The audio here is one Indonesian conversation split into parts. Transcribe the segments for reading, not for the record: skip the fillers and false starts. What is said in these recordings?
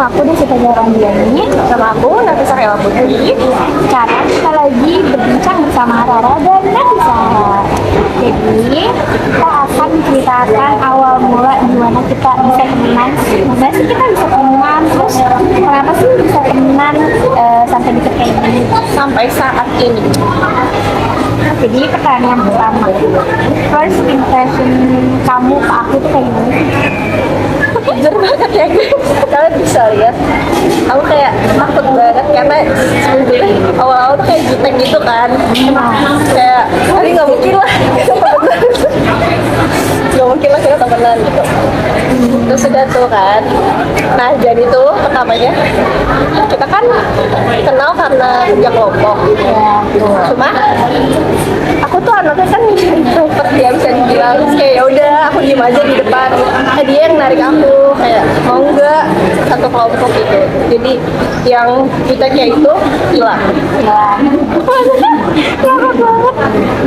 aku Desita Jarandiani. Sama aku Nafisa Rewa Putri. Sekarang kita lagi berbincang bersama Rara dan Nafisa. Jadi kita akan menceritakan awal mula gimana kita bisa temenan. Gimana sih kita bisa temenan? Terus kenapa sih bisa temenan sampai deket kayak gini? Sampai saat ini. Jadi pertanyaan yang pertama, first impression kamu ke aku tuh kayak gimana? Jujur banget ya guys, kalian bisa lihat aku kayak takut banget karena sebetulnya awal-awal tuh kayak jutek gitu kan. Kayak hari nggak mungkin lah kita temenan, nggak mungkin lah kita temenan gitu. Terus udah tuh kan, nah jadi tuh pertamanya kita kan kenal karena kerja kelompok. Cuma aku tuh anaknya kan introvert ya, bisa dibilang. Terus kayak yaudah aku diem aja di depan, dia yang narik aku kayak mau nggak satu kelompok gitu. Jadi yang kita kayak itu hilang. Lama banget.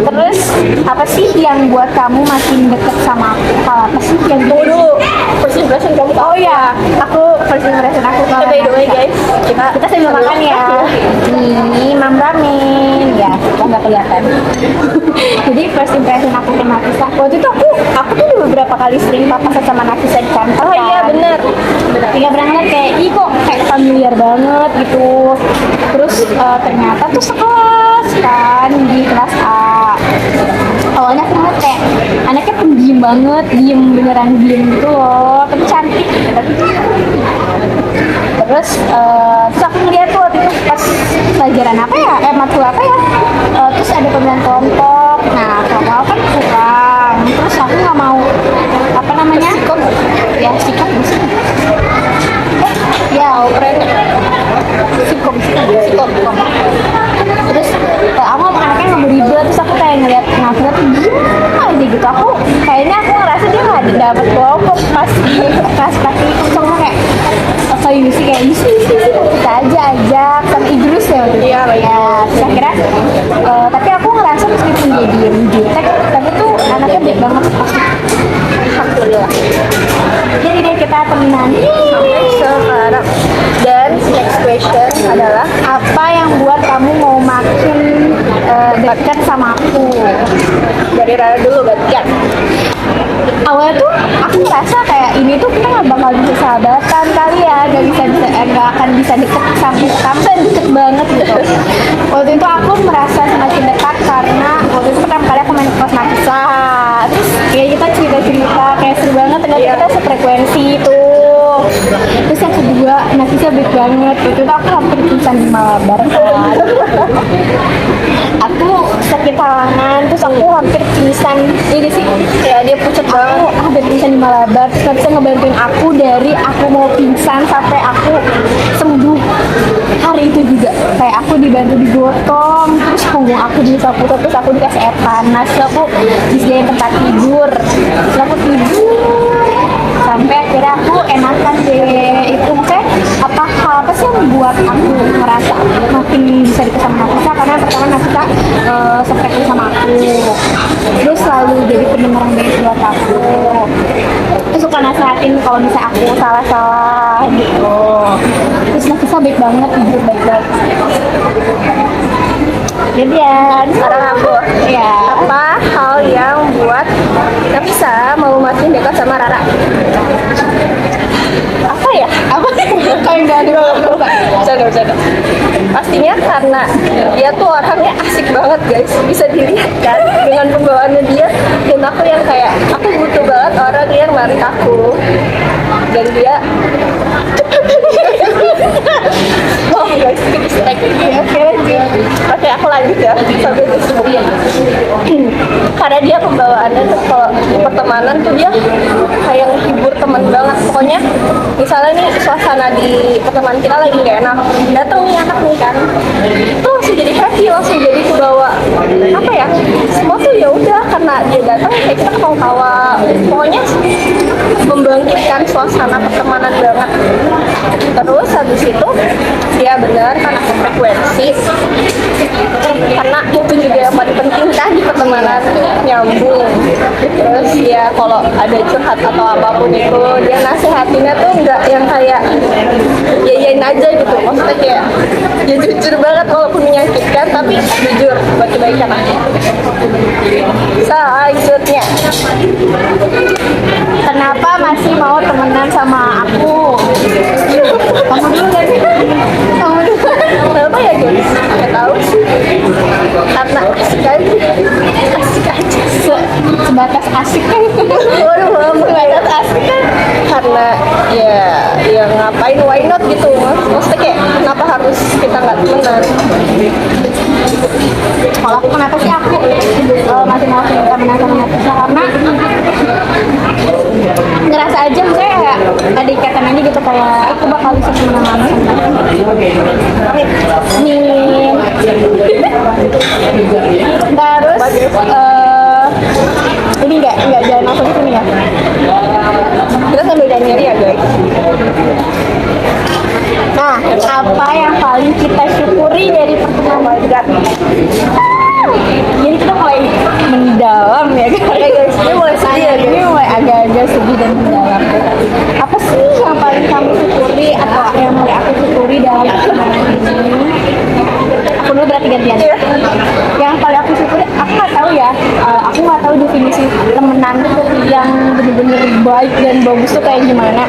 Terus apa sih yang buat kamu makin deket sama aku? Kalau apa sih yang Tunggu dulu, first impression kamu. Oh ya, aku first impression aku Kita by the way guys, kita sambil makan ya. Ini mam ramen ya, kita nggak kelihatan. Jadi first impression aku ke Nafisa. Waktu itu aku tuh beberapa kali sering papasan sama Nafisa di kantor. Oh iya bener. Tiga berangkat kayak ih kok kayak familiar banget gitu. Terus ternyata tuh sekelas kan di kelas A. Awalnya aku ngeliat kayak anaknya pendiam banget, diem beneran diem gitu loh, tapi cantik. Terus aku ngeliat tuh waktu itu pas pelajaran apa ya, matkul apa ya, terus ada pemilihan kelompok. Nah kalau kan kurang, terus aku nggak mau apa namanya, ya sikap di sini. Ya, sikap. Terus aku anaknya nggak mau ribet, terus aku kayak ngeliat Nafisa tuh diem aja gitu. Aku ngerasa dia nggak dapet kelompok pas di kelas praktikum. Terus aku kayak Yusi kayak Yusi kita aja ajak sama Idrus ya waktu itu. Iya, Ya, terus akhirnya tapi aku ngerasa meskipun dia diem jutek, tapi tuh anaknya baik banget pasti. Alhamdulillah. Jadi deh kita temenan. Sampai sekarang. Dan next question adalah Apa yang buat kamu mau makin dekat sama aku? dari Rara dulu berarti kan. Awalnya tuh aku ngerasa kayak ini tuh kita nggak bakal bisa sahabatan kali ya, nggak akan bisa deket sampai deket banget gitu. Waktu itu aku merasa semakin dekat karena waktu itu pertama kali aku main ke kelas Nafisa, terus kayak kita cerita kayak seru banget, ternyata kita sefrekuensi itu. Terus yang kedua Nafisa baik banget, waktu itu aku hampir pingsan di Malabar kan. Aku sakit tangan, terus aku hampir pingsan. Jadi sih Ya dia pucat banget. aku hampir pingsan di Malabar, terus Nafisa ngebantuin aku dari aku mau pingsan sampai aku sembuh. Hari itu juga kayak aku dibantu digotong, terus punggung aku disapu, terus aku dikasih air panas, terus aku disediain tempat tidur, terus aku tidur sampai akhirnya aku enakan deh. Itu maksudnya apa sih yang membuat aku ngerasa makin bisa deket sama Nafisa, karena pertama Nafisa sefrekuensi sama aku, terus selalu jadi pendengar yang baik buat aku, terus suka nasehatin kalau misalnya aku salah gitu. Terus Nafisa baik banget, jujur baik banget. Jadian Sekarang aku. ya. Apa hal yang buat Nafisa mau makin dekat sama Rara? Apa ya? Apa kayak nggak ada Bercanda. Pastinya karena dia tuh orangnya asik banget guys, bisa dilihat kan dengan pembawaannya dia. Dan aku yang kayak aku butuh banget orang yang narik aku, dan dia oh guys, itu dislike. Oke, aku lanjut ya sambil disebut. Karena dia pembawaannya tuh kalau di pertemanan tuh dia kayak menghibur teman banget. Pokoknya misalnya nih suasana di pertemanan kita lagi gak enak, datang nih anak nih kan, tuh langsung jadi happy, langsung jadi kebawa apa ya, semua tuh ya udah karena dia datang kayak kita ketawa-tawa. Pokoknya membangkitkan suasana pertemanan banget. Terus habis itu dia benar karena frekuensi, karena itu juga yang paling penting kan di pertemanan pertemanan nyambung. Terus ya kalau ada curhat atau apapun itu dia nasihatinnya tuh nggak yang kayak yayain aja gitu, maksudnya kayak ya jujur banget walaupun menyakitkan tapi jujur buat kebaikan aku. Selanjutnya, Kenapa masih mau temenan sama aku? Kamu dulu kan? Kamu dulu. kenapa ya guys? Nggak tahu sih. Karena asik aja, asik aja. Sebatas asik kan? Waduh, sebatas asik kan? Karena ya ngapain, why not gitu. Maksudnya kayak kenapa harus kita nggak temenan? Kalau aku kenapa sih aku masih mau temenan sama Nafisa, karena ngerasa aja maksudnya kayak ada ikatan aja gitu, kayak aku bakal bisa temenan lama sama Nih. Terus ini enggak jalan langsung ke sini ya. Kita sambil nyari ya guys. Nah, apa yang paling kita syukuri dari pertemuan kita? Jadi kita mulai mendalam ya guys. Ini mulai sedih ya Ini mulai agak-agak sedih dan mendalam. Apa sih yang paling kamu syukuri atau yang mulai aku syukuri dalam pertemuan ini? Aku dulu berarti gantian. Yang paling aku syukuri, aku nggak tahu ya. Aku nggak tahu definisi temenan yang bener-bener baik dan bagus tuh kayak gimana.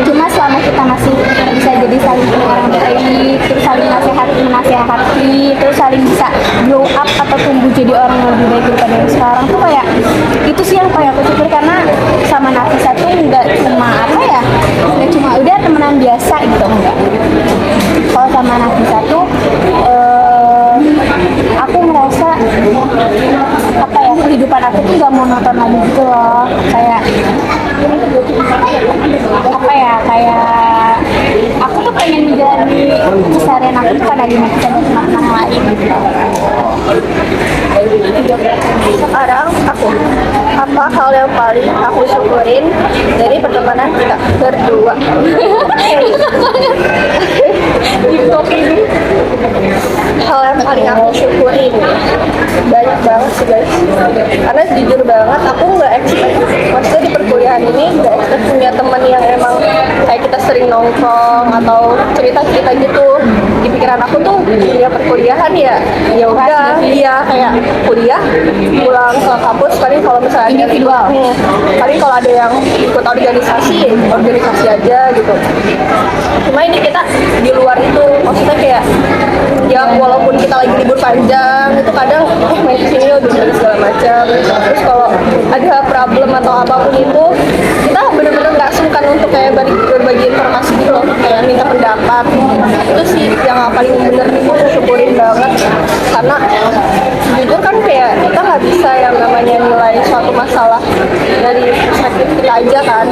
Cuma selama kita masih bisa jadi saling orang baik, terus saling menasehati, terus saling bisa grow up atau tumbuh jadi orang yang lebih baik daripada yang sekarang tuh kayak itu sih yang paling aku syukur. Karena sama Nafisa tuh nggak cuma apa ya, nggak cuma udah temenan biasa gitu, enggak. Kalau sama Nafisa tuh aku merasa apa ya, kehidupan aku tuh gak monoton lagi gitu loh, kayak apa ya, kayak aku tuh pengen menjalani keseharian aku tuh karena gimana bisa teman-teman lain gitu. Sekarang aku, apa hal yang paling aku syukurin dari pertemanan kita berdua? Hal yang paling aku syukurin banyak banget sih guys, karena jujur banget aku nggak expect, maksudnya di perkuliahan ini nggak expect punya teman yang emang kayak kita sering nongkrong atau cerita-cerita gitu. Di pikiran aku tuh ya perkuliahan ya udah, iya kayak kuliah pulang ke kampus paling kalau misalnya ada Individual. paling kalau ada yang ikut organisasi aja gitu. Cuma ini kita di luar itu, maksudnya kayak ya walaupun kita lagi libur panjang itu kadang main kesini udah segala macam. Terus kalau ada problem atau apapun itu kita bener-bener nggak sungkan untuk kayak berbagi informasi gitu loh, kayak minta pendapat. Itu sih yang paling bener aku syukurin banget, karena jujur kan kayak kita nggak bisa yang namanya nilai suatu masalah dari perspektif kita aja kan,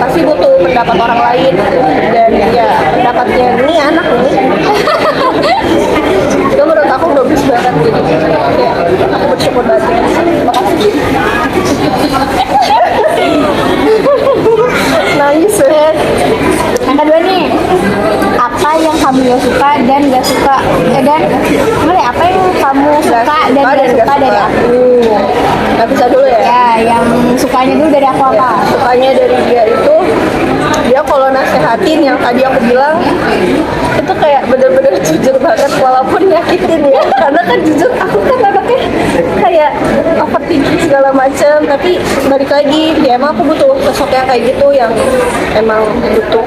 pasti butuh pendapat orang lain. Dan ya pendapatnya ini anak nih itu menurut aku bagus banget, jadi kayak aku bersyukur banget. Makasih. Nangis banget. Yang kedua nih, apa yang kamu gak suka dan gak suka dan mulai apa yang kamu suka dan gak suka dari aku? Gak bisa dulu ya? Ya, yang sukanya dulu dari aku apa? Sukanya dari dia itu, dia kalau nasehatin yang tadi aku bilang itu kayak bener-bener jujur banget walaupun nyakitin ya. Karena kan jujur aku kan anaknya kayak overthinking segala macam, tapi balik lagi ya emang aku butuh sosok yang kayak gitu, yang emang butuh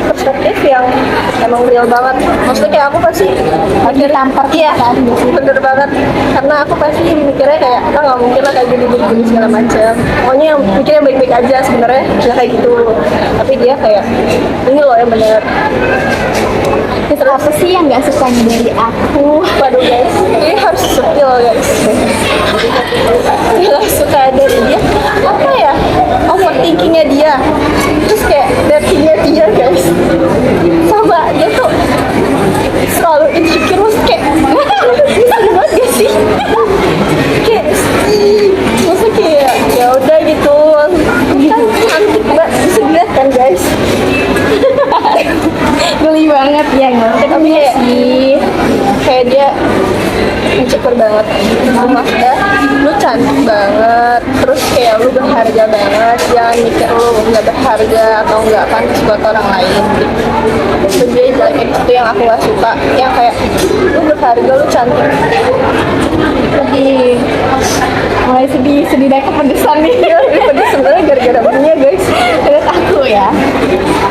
perspektif yang emang real banget. Maksudnya kayak aku pasti Lagi tampar iya kan gitu. bener banget, karena aku pasti mikirnya kayak nggak mungkin lah kayak gini segala macam. Pokoknya yang mikirnya baik-baik aja sebenarnya nggak kayak gitu, tapi dia kayak ini loh yang bener. Terus apa sih yang gak sukanya dari aku? Waduh guys, ini harus subtil guys. Yang gak suka dari dia apa ya, overthinkingnya dia, terus kayak dirty-nya dia guys, sama dia tuh selalu insecure. Terus kayak bisa banget gak sih, kayak maksudnya kayak ya udah gitu kan cantik banget, bisa dilihat kan guys. Geli banget ya, nggak? Tapi kayak dia bersyukur banget. Maksudnya lu cantik banget, terus kayak lu berharga banget, jangan mikir lu nggak berharga atau nggak pantas buat orang lain. Sebenarnya jelek itu yang aku gak suka, yang kayak lu berharga, lu cantik. Sedih, mulai sedih dari kepedesan nih. Lebih pedes sebenarnya gara-gara bunyinya guys. Terus aku ya,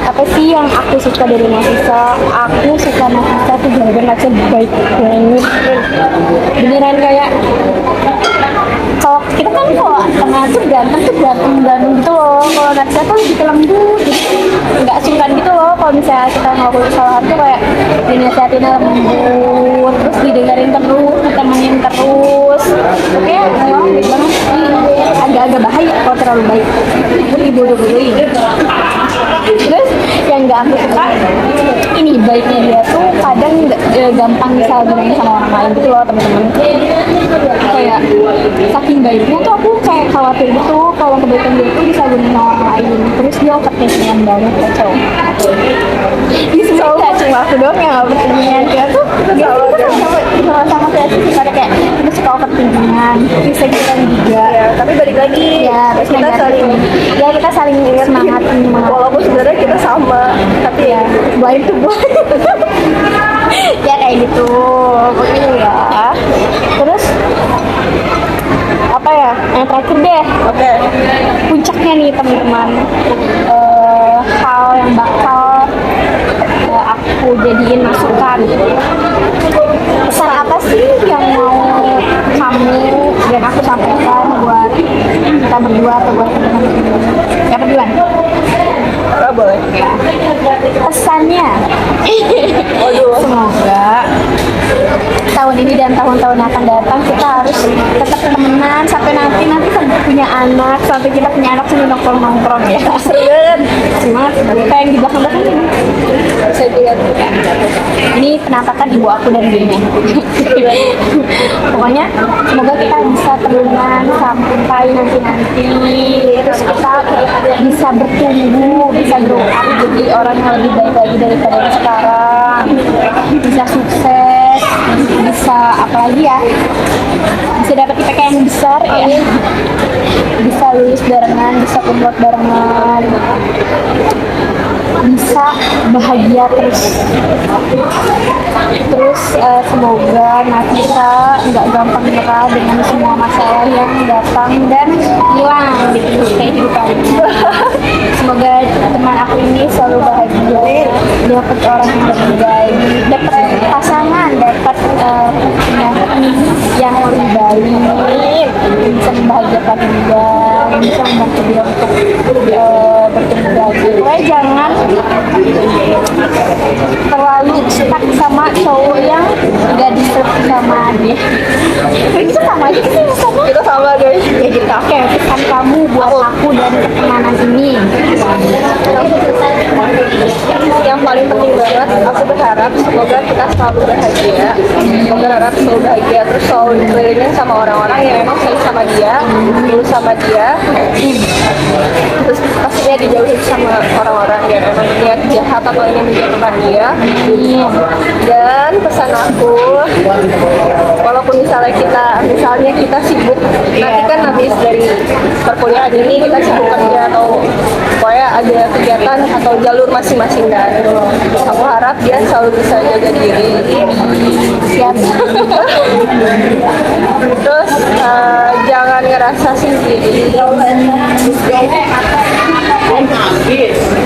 apa sih yang aku suka dari Nafisa? Aku suka Nafisa tuh gara-gara Nafisa baik banget. Beneran kayak kalau kita kan kalau tengah tuh ganteng gitu loh. Kalau Nafisa tuh lebih lembut, jadi nggak sungkan gitu loh. Kalau misalnya kita ngelakuin kesalahan tuh kayak dinasihatin lembut, terus didengerin terus, ditemenin terus. Oke, memang baik banget sih. Agak-agak bahaya kalau terlalu baik. Aku dibodoh-bodohin. Terus yang nggak aku suka ini baiknya dia tuh kadang gampang disalahgunain sama orang lain gitu loh teman-teman. Kayak saking baiknya tuh aku kayak khawatir gitu kalau kebaikan dia tuh disalahgunain sama orang lain. Terus dia overthinking banget kacau. Ini sebenarnya nggak cuma aku doang yang overthinking. Dia tuh dia sama-sama kayak sih kayak kita suka overthinkingan, insecure juga. Ya, tapi balik lagi Ya, terus kita saling kita saling semangat. walaupun sebenarnya kita sama, tapi ya Blind to blind. Ya kayak gitu pokoknya ya. Terus apa ya yang terakhir deh, oke. puncaknya nih teman-teman. Hal yang bakal aku jadiin masukan. Pesan apa sih yang mau kamu dan aku sampaikan buat kita berdua atau buat teman-teman? Siapa duluan? Nggak boleh. Pesannya Waduh. semoga tahun ini dan tahun-tahun yang akan datang kita harus tetap temenan sampai nanti sampai punya anak, sampai kita punya anak sambil nongkrong ya. Seru banget. Semangat, kayak yang di belakang ini. Saya lihat. Ini penampakan ibu aku dan dirinya. Pokoknya semoga kita bisa temenan sampai nanti. Terus kita bisa bertumbuh, bisa grow up jadi orang yang lebih baik lagi daripada yang sekarang. Bisa sukses, bisa apa lagi ya? Bisa dapat IPK yang besar ya. Bisa lulus barengan, bisa kumpul barengan. Bisa bahagia terus. Semoga Nafisa nggak gampang nyerah dengan semua masalah yang datang dan hilang di kehidupannya. Semoga teman aku ini selalu bahagia, dapat orang yang lebih baik, dapat pasangan, dapat yang lebih baik, bisa membahagiakan dia, bisa membantu dia untuk bertumbuh lagi. Pokoknya jangan terlalu stuck sama cowok yang gak deserve sama dia. Itu sama aja sih sama. Kita sama guys. Ya gitu. Oke, pesan kamu buat aku dan pertemanan ini. Yang paling penting banget, aku berharap semoga kita selalu bahagia. Aku berharap selalu bahagia, terus selalu dikelilingin sama orang-orang yang emang sayang sama dia, dulu sama dia. Terus pastinya dijauhin sama orang-orang yang emang niat jahat atau ingin menjatuhkan dia. Dan pesan aku, walaupun misalnya kita sibuk, nanti kan habis dari perkuliahan ini kita sibuk kerja atau pokoknya ada kegiatan atau jalur masing-masing kan. Aku harap dia selalu bisa jaga diri. Siap. Terus jangan ngerasa sendiri.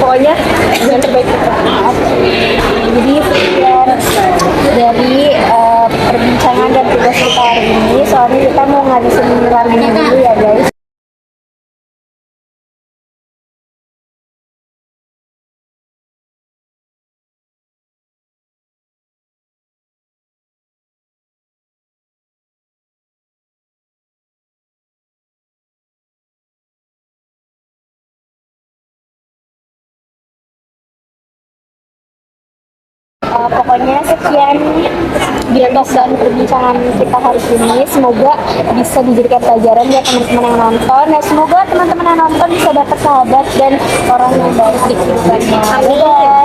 Pokoknya yang terbaik. Jadi sekian dari perbincangan dan tugas kita hari ini. Soalnya kita mau ngabisin ramennya dulu ya guys. Pokoknya sekian dialog dan perbincangan kita hari ini. Semoga bisa dijadikan pelajaran buat teman-teman yang nonton. Dan semoga teman-teman yang nonton bisa dapat sahabat dan orang yang baik di kehidupannya. Dadah.